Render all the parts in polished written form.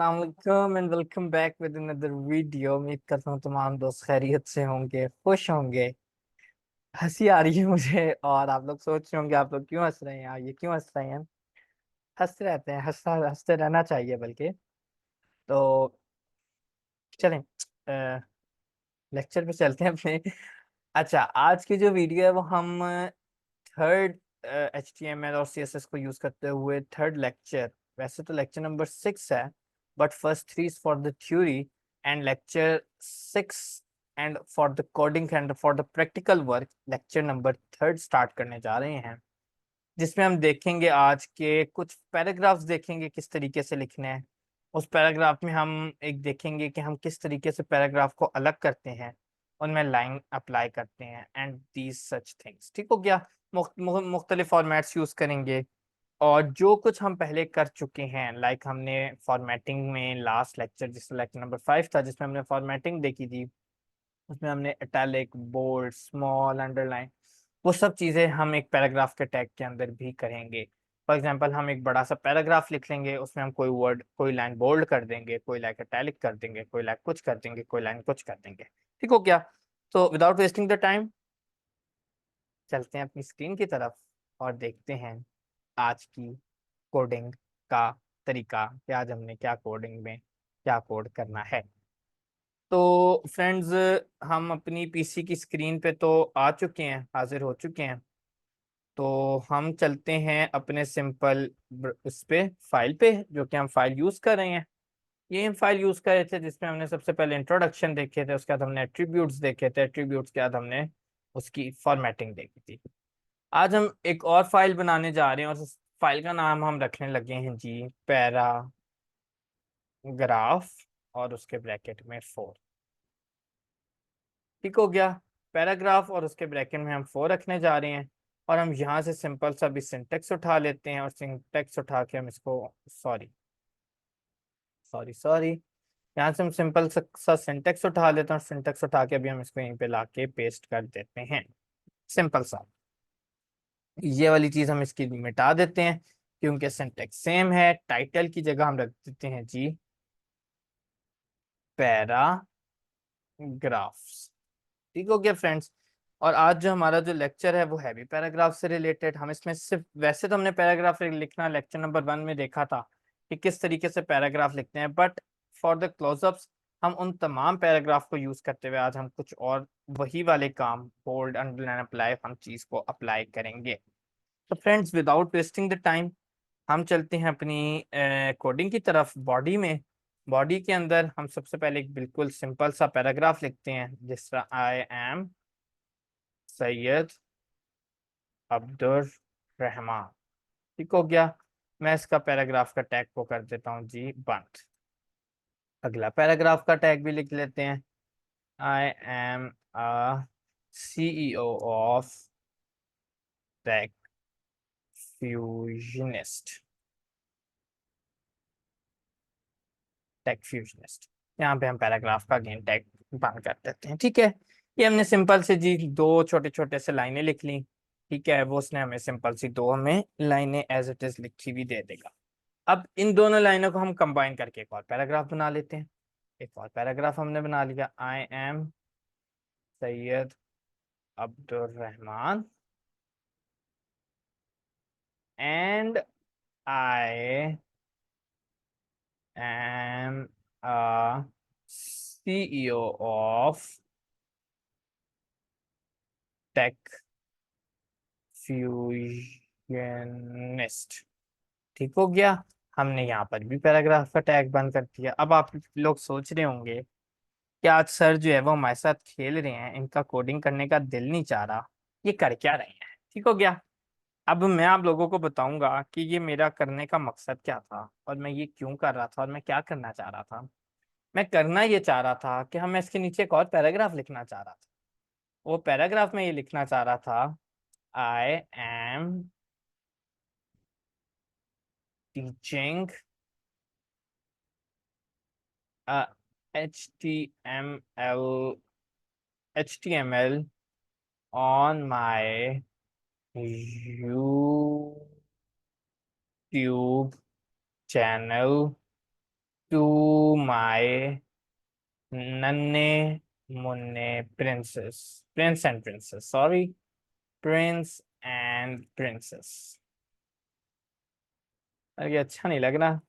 अस्सलाम वालेकुम and welcome back with another video. उम्मीद करता हूँ तमाम दोस्त खैरियत से होंगे, खुश होंगे। हंसी आ रही है मुझे और आप लोग सोच रहे होंगे आप लोग क्यों हंस रहे हैं यार, ये क्यों हंस रहे हैं। हंसते रहते हैं, हंसते रहना चाहिए बल्कि। तो चलें लेक्चर पे चलते हैं अपने। अच्छा, आज की जो वीडियो है वो हम थर्ड HTML और CSS को यूज करते हुए थर्ड लेक्चर, वैसे तो लेक्चर नंबर 6 है, but first 3 is for the theory and lecture 6 and for the coding and for the practical work lecture number third start करने जा रहे हैं, जिसमें हम देखेंगे आज के कुछ पैराग्राफ्स, देखेंगे किस तरीके से लिखने हैं। उस पैराग्राफ में हम एक देखेंगे कि हम किस तरीके से पैराग्राफ को अलग करते हैं, उनमें लाइन अप्लाई करते हैं एंड दीज सच थिंग्स। ठीक हो गया। मुख्तलिफ फॉर्मेट्स यूज करेंगे और जो कुछ हम पहले कर चुके हैं, लाइक हमने फॉर्मेटिंग में लास्ट लेक्चर, जिस लेक्चर नंबर 5 था, जिसमें हमने फॉर्मेटिंग देखी थी, उसमें हमने इटैलिक, बोल्ड, स्मॉल, अंडरलाइन, वो सब चीज़ें हम एक पैराग्राफ के टैग के अंदर भी करेंगे। फॉर एग्जांपल, हम एक बड़ा सा पैराग्राफ लिख लेंगे, उसमें हम कोई वर्ड, कोई लाइन बोल्ड कर देंगे, कोई लाइन इटैलिक कर देंगे, कोई लाइन कुछ कर देंगे, कोई लाइन कुछ कर देंगे। ठीक हो गया। तो विदाउट वेस्टिंग द टाइम चलते हैं अपनी स्क्रीन की तरफ और देखते हैं आज की कोडिंग का तरीका कि आज हमने क्या कोडिंग में क्या कोड करना है। तो फ्रेंड्स, हम अपनी पीसी की स्क्रीन पे तो आ चुके हैं, हाजिर हो चुके हैं। तो हम चलते हैं अपने सिंपल उस पे, फाइल पे, जो कि हम फाइल यूज कर रहे हैं। ये हम फाइल यूज कर रहे थे जिसमें हमने सबसे पहले इंट्रोडक्शन देखे थे, उसके बाद हमने एट्रीब्यूट्स देखे थे, एट्रीब्यूट्स के बाद हमने उसकी फॉर्मेटिंग देखी थी। आज हम एक और फाइल बनाने जा रहे हैं और उस फाइल का नाम हम रखने लगे हैं जी पैराग्राफ, और उसके ब्रैकेट में 4। ठीक हो गया। पैराग्राफ और उसके ब्रैकेट में हम 4 रखने जा रहे हैं और हम यहाँ से सिंपल सा भी सिंटेक्स उठा लेते हैं और सिंटेक्स उठा के हम इसको, सॉरी सॉरी सॉरी, यहाँ से हम सिंपल सा सिंटेक्स उठा लेते हैं और सिंटेक्स उठा के अभी हम इसको यहीं पे लाके पेस्ट कर देते हैं। सिंपल सा ये वाली चीज हम इसकी मिटा देते हैं क्योंकि सिंटेक्स सेम है। टाइटल की जगह हम रख देते हैं जी पैराग्राफ्स। ठीक हो गया फ्रेंड्स। और आज जो हमारा जो लेक्चर है वो है भी पैराग्राफ से रिलेटेड। हम इसमें सिर्फ, वैसे तो हमने पैराग्राफ लिखना लेक्चर नंबर 1 में देखा था कि किस तरीके से पैराग्राफ लिखते हैं, बट फॉर द क्लोजअप्स हम उन तमाम पैराग्राफ को यूज करते हुए आज हम कुछ और वही वाले काम, बोल्ड, अंडरलाइन, अप्लाई, हम चीज को अप्लाई करेंगे। तो friends, without wasting the time हम चलते हैं अपनी कोडिंग की तरफ। बॉडी में, बॉडी के अंदर हम सबसे पहले एक बिल्कुल सिंपल सा पैराग्राफ लिखते हैं, जिस तरह आई एम सैयद अब्दुर रहमान। ठीक हो गया। मैं इसका पैराग्राफ का टैग को कर देता हूँ जी बंद। अगला पैराग्राफ का टैग भी लिख लेते हैं, I am a CEO of Tech Fusionist, Tech Fusionist. यहाँ पे हम पैराग्राफ का अगेन टैग बंद कर देते हैं। ठीक है। ये हमने सिंपल से जी दो छोटे छोटे से लाइनें लिख ली। ठीक है, वो उसने हमें सिंपल सी दो हमें लाइनें एज इट इज लिखी हुई दे देगा। अब इन दोनों लाइनों को हम कंबाइन करके एक और पैराग्राफ बना लेते हैं। एक और पैराग्राफ हमने बना लिया, I am Syed Abdul Rahman and I am a CEO of Tech Fusionist. ठीक हो गया। हमने यहाँ पर भी पैराग्राफ का टैग बंद कर दिया। अब आप लोग सोच रहे होंगे कि आज सर जो है वो हमारे साथ खेल रहे हैं, इनका कोडिंग करने का दिल नहीं चाह रहा, ये कर क्या रहे हैं। ठीक हो गया। अब मैं आप लोगों को बताऊंगा कि ये मेरा करने का मकसद क्या था और मैं ये क्यों कर रहा था और मैं क्या करना चाह रहा था। मैं करना ये चाह रहा था कि हम इसके नीचे एक और पैराग्राफ लिखना चाह रहा था। वो पैराग्राफ में ये लिखना चाह रहा था, I am teaching HTML HTML on my YouTube channel to my नन्हे मुन्ने princess, prince and princess, sorry, prince and princess. अरे अच्छा नहीं लग रहा।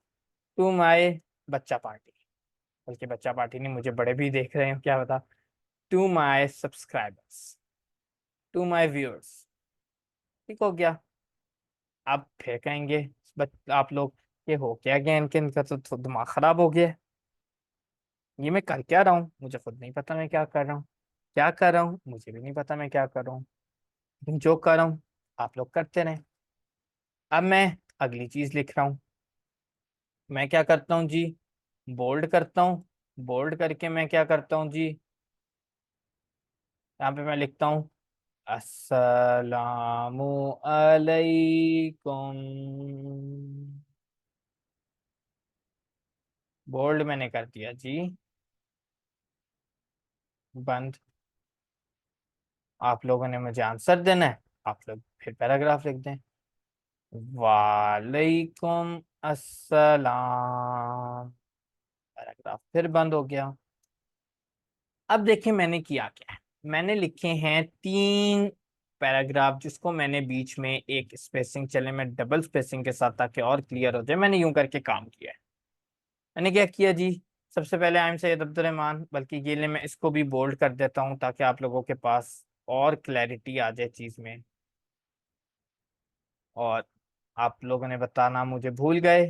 टू माय बच्चा पार्टी, बल्कि बच्चा पार्टी नहीं, मुझे बड़े भी देख रहे हैं क्या बता। To my subscribers, to my viewers. ठीक हो गया। आप फिर कहेंगे आप लोग, ये हो क्या गया इनके, इनका तो दिमाग खराब हो गया है। ये मैं कर क्या रहा हूँ, मुझे खुद नहीं पता मैं क्या कर रहा हूँ। क्या कर रहा हूँ मुझे भी नहीं पता मैं क्या कर रहा हूँ। लेकिन जो कर रहा हूँ आप लोग करते रहें। अब मैं अगली चीज लिख रहा हूँ। मैं क्या करता हूँ जी, बोल्ड करता हूँ। बोल्ड करके मैं क्या करता हूँ जी, यहाँ पे मैं लिखता हूँ अस्सलामु अलैकुम। बोल्ड मैंने कर दिया जी, बंद। आप लोगों ने मुझे आंसर देना है, आप लोग फिर पैराग्राफ लिख दें। वालेकुम अस्सलाम। पैराग्राफ फिर बंद हो गया। अब देखिए मैंने किया क्या है। मैंने लिखे हैं 3 पैराग्राफ, जिसको मैंने बीच में एक स्पेसिंग चले मैं डबल स्पेसिंग के साथ, ताकि और क्लियर हो जाए, मैंने यूं करके काम किया है। मैंने क्या किया जी, सबसे पहले आई एम सैयद अब्दुर्रहमान, बल्कि ये ले मैं इसको भी बोल्ड कर देता हूँ ताकि आप लोगों के पास और क्लैरिटी आ जाए चीज में। और आप लोगों ने बताना मुझे भूल गए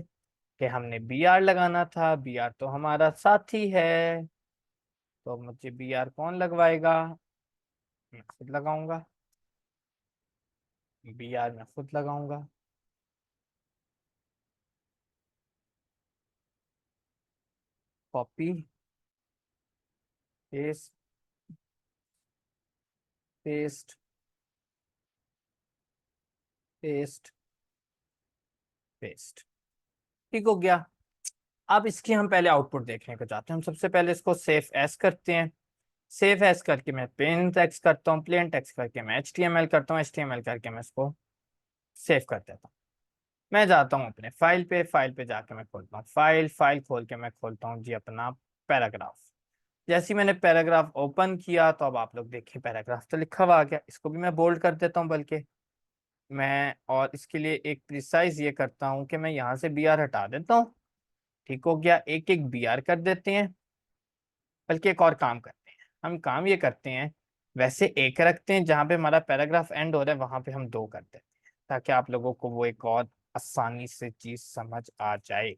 कि हमने बी आर लगाना था, बी आर तो हमारा साथी है, तो मुझे बी आर कौन लगवाएगा, मैं खुद लगाऊंगा। बी आर मैं खुद लगाऊंगा। Copy, paste, paste, paste, paste. ठीक हो गया। अब इसकी हम पहले आउटपुट देखने को चाहते हैं। हम सबसे पहले इसको सेव एज करते हैं। सेव एज करके मैं प्लेन टेक्स्ट करता हूँ, प्लेन टेक्स्ट करके मैं HTML करता हूँ, HTML करके मैं इसको सेव कर देता हूँ। मैं जाता हूँ अपने फाइल पे, फाइल पे जाके मैं खोलता हूँ फाइल, फाइल खोल के मैं खोलता हूँ जी अपना पैराग्राफ। जैसे ही मैंने पैराग्राफ ओपन किया तो अब आप लोग देखिए पैराग्राफ तो लिखा हुआ आ गया। इसको भी मैं बोल्ड कर देता हूँ, बल्कि मैं और इसके लिए एक प्रिसाइज ये करता हूँ कि मैं यहाँ से बी आर हटा देता हूँ। ठीक हो गया, एक एक बी आर कर देते हैं। बल्कि एक और काम करते हैं, हम काम ये करते हैं, वैसे एक रखते हैं, जहाँ पे हमारा पैराग्राफ एंड हो रहा है वहां पे हम 2 कर देते हैं, ताकि आप लोगों को वो एक और आसानी से चीज समझ आ जाए।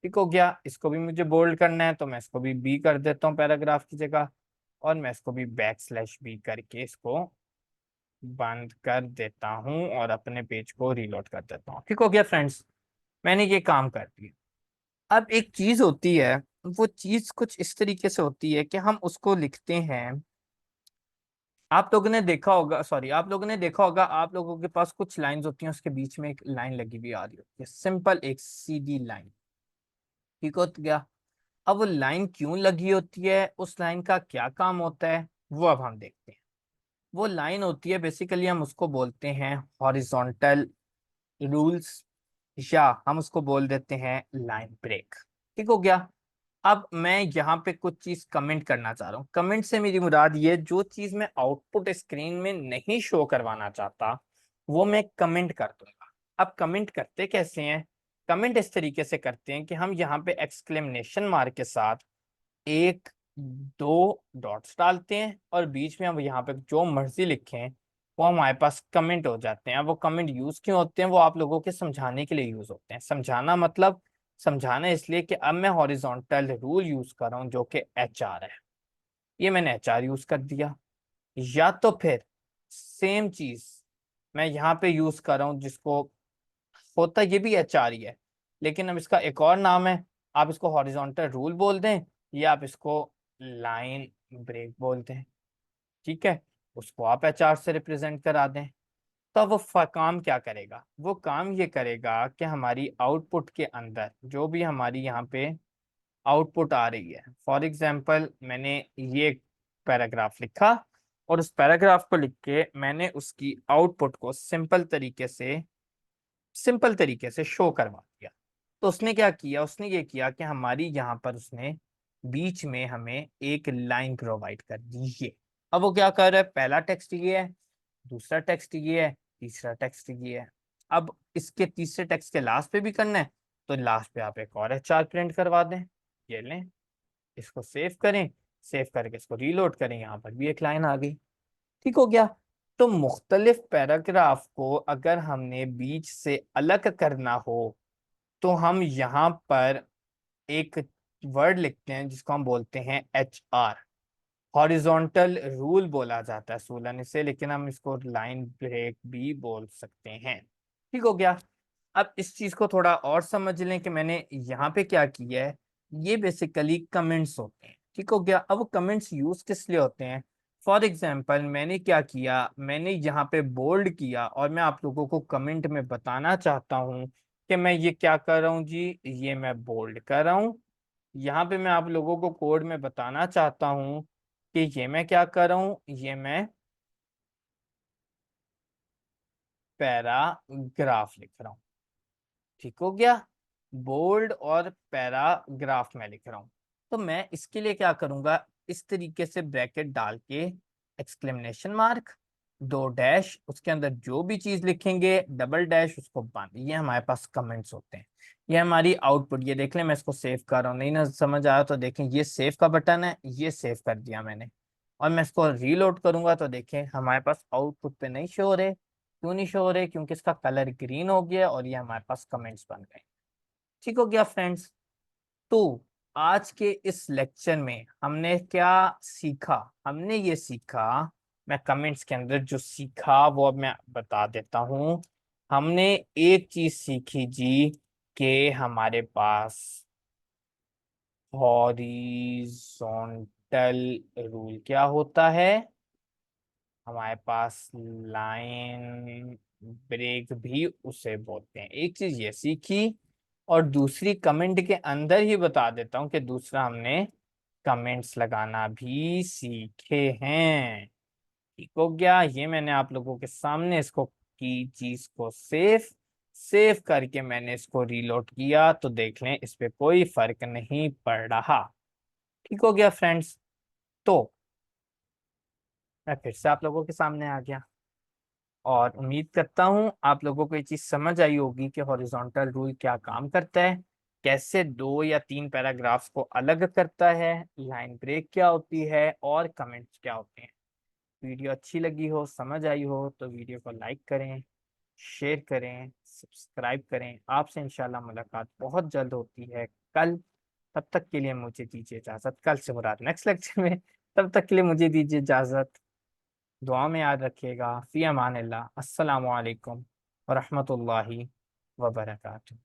ठीक हो गया। इसको भी मुझे बोल्ड करना है तो मैं इसको भी बी कर देता हूँ पैराग्राफ की जगह, और मैं इसको भी \B करके इसको बंद कर देता हूँ और अपने पेज को रीलोड कर देता हूँ। ठीक हो गया फ्रेंड्स, मैंने ये काम कर दिया। अब एक चीज होती है, वो चीज कुछ इस तरीके से होती है कि हम उसको लिखते हैं। आप लोगों ने देखा होगा, सॉरी, आप लोगों ने देखा होगा, आप लोगों के पास कुछ लाइंस होती हैं, उसके बीच में एक लाइन लगी हुई आ रही होती है, सिंपल एक सीधी लाइन। ठीक हो गया। अब वो लाइन क्यों लगी होती है, उस लाइन का क्या काम होता है, वो अब हम देखते हैं। वो लाइन होती है, बेसिकली हम उसको बोलते हैं हॉरिजॉन्टल रूल्स, या हम उसको बोल देते हैं लाइन ब्रेक। ठीक हो गया। अब मैं यहाँ पे कुछ चीज कमेंट करना चाह रहा हूँ। कमेंट से मेरी मुराद ये, जो चीज मैं आउटपुट स्क्रीन में नहीं शो करवाना चाहता वो मैं कमेंट कर दूंगा। अब कमेंट करते कैसे हैं, कमेंट इस तरीके से करते हैं कि हम यहाँ पे एक्सक्लेमेशन मार्क के साथ 1 2 डॉट्स डालते हैं, और बीच में हम यहाँ पे जो मर्जी लिखें वो हमारे पास कमेंट हो जाते हैं। अब वो कमेंट यूज क्यों होते हैं, वो आप लोगों के समझाने के लिए यूज होते हैं। समझाना मतलब, समझाना इसलिए कि अब मैं हॉरिजॉन्टल रूल यूज कर रहा हूँ जो कि HR है। ये मैंने HR यूज कर दिया। या तो फिर सेम चीज मैं यहाँ पे यूज कर रहा हूँ, जिसको होता ये भी HR ही है, लेकिन अब इसका एक और नाम है। आप इसको हॉरिजॉन्टल रूल बोल दें, या आप इसको लाइन ब्रेक बोलते हैं। ठीक है, उसको आप HR से रिप्रेजेंट करा दें। तो अब वो काम क्या करेगा, वो काम ये करेगा कि हमारी आउटपुट के अंदर जो भी हमारी यहाँ पे आउटपुट आ रही है, फॉर एग्जांपल मैंने ये पैराग्राफ लिखा, और उस पैराग्राफ को लिख के मैंने उसकी आउटपुट को सिंपल तरीके से शो करवा दिया। तो उसने क्या किया, उसने ये किया कि हमारी यहाँ पर उसने बीच में हमें एक लाइन प्रोवाइड कर दी ये। अब वो क्या कर रहा है, पहला टेक्स्ट ये है, दूसरा टेक्स्ट ये है, तीसरा टेक्स्ट ये है। अब इसके तीसरे टेक्स्ट के लास्ट पे भी करना है, तो लास्ट पे आप एक और एचआर प्रिंट करवा दें। ये लें, इसको सेव करें, सेव करके इसको रीलोड करें, यहाँ पर भी एक लाइन आ गई। ठीक हो गया। तो मुख्तलिफ पैराग्राफ को अगर हमने बीच से अलग करना हो तो हम यहाँ पर एक वर्ड लिखते हैं जिसको हम बोलते हैं HR, हॉरिजॉन्टल रूल बोला जाता है सूलन इसे, लेकिन हम इसको लाइन ब्रेक भी बोल सकते हैं। ठीक हो गया। अब इस चीज को थोड़ा और समझ लें कि मैंने यहाँ पे क्या किया है। ये बेसिकली कमेंट्स होते हैं। ठीक हो गया। अब वो कमेंट्स यूज किस लिए होते हैं, फॉर एग्जाम्पल मैंने क्या किया, मैंने यहाँ पे बोल्ड किया और मैं आप लोगों को कमेंट में बताना चाहता हूँ कि मैं ये क्या कर रहा हूँ जी, ये मैं बोल्ड कर रहा हूँ। यहाँ पे मैं आप लोगों को कोड में बताना चाहता हूँ कि ये मैं क्या कर रहा हूँ, ये मैं पैराग्राफ लिख रहा हूँ। ठीक हो गया। बोल्ड और पैराग्राफ में लिख रहा हूँ। तो मैं इसके लिए क्या करूंगा, इस तरीके से ब्रैकेट डाल के एक्सक्लेमेशन मार्क, दो डैश, उसके अंदर जो भी चीज लिखेंगे डबल डैश उसको बंद। ये हमारे पास कमेंट्स होते हैं। ये हमारी आउटपुट, ये देख लें मैं इसको सेव कर रहा हूँ, नहीं ना समझ आया तो देखें ये सेव का बटन है, ये सेव कर दिया मैंने। और मैं इसको रीलोड करूंगा तो देखें हमारे पास आउटपुट पे नहीं शो हो रहे। क्यों नहीं शो हो रहे, क्योंकि इसका कलर ग्रीन हो गया और ये हमारे पास कमेंट्स बन गए। ठीक हो गया फ्रेंड्स। तो आज के इस लेक्चर में हमने क्या सीखा, हमने ये सीखा, मैं कमेंट्स के अंदर जो सीखा वो अब मैं बता देता हूँ। हमने एक चीज सीखी जी कि हमारे पास हॉरिजॉन्टल रूल क्या होता है, हमारे पास लाइन ब्रेक भी उसे बोलते हैं। एक चीज ये सीखी, और दूसरी कमेंट के अंदर ही बता देता हूँ कि दूसरा हमने कमेंट्स लगाना भी सीखे हैं। ठीक हो गया। ये मैंने आप लोगों के सामने इसको की चीज को सेव सेव करके मैंने इसको रीलोड किया, तो देख लें इस पे कोई फर्क नहीं पड़ रहा। ठीक हो गया फ्रेंड्स। तो मैं फिर से आप लोगों के सामने आ गया और उम्मीद करता हूं आप लोगों को ये चीज समझ आई होगी कि हॉरिजॉन्टल रूल क्या काम करता है, कैसे दो या तीन पैराग्राफ्स को अलग करता है, लाइन ब्रेक क्या होती है और कमेंट्स क्या होते हैं। वीडियो अच्छी लगी हो, समझ आई हो तो वीडियो को लाइक करें, शेयर करें, सब्सक्राइब करें। आपसे इंशाल्लाह मुलाकात बहुत जल्द होती है कल। तब तक के लिए मुझे दीजिए इजाजत, कल से मुराद नेक्स्ट लेक्चर में। तब तक के लिए मुझे दीजिए इजाजत। दुआ में याद रखिएगा। फी अमान अल्लाह। अस्सलामु अलैकुम व रहमतुल्लाहि व बरकातुहू।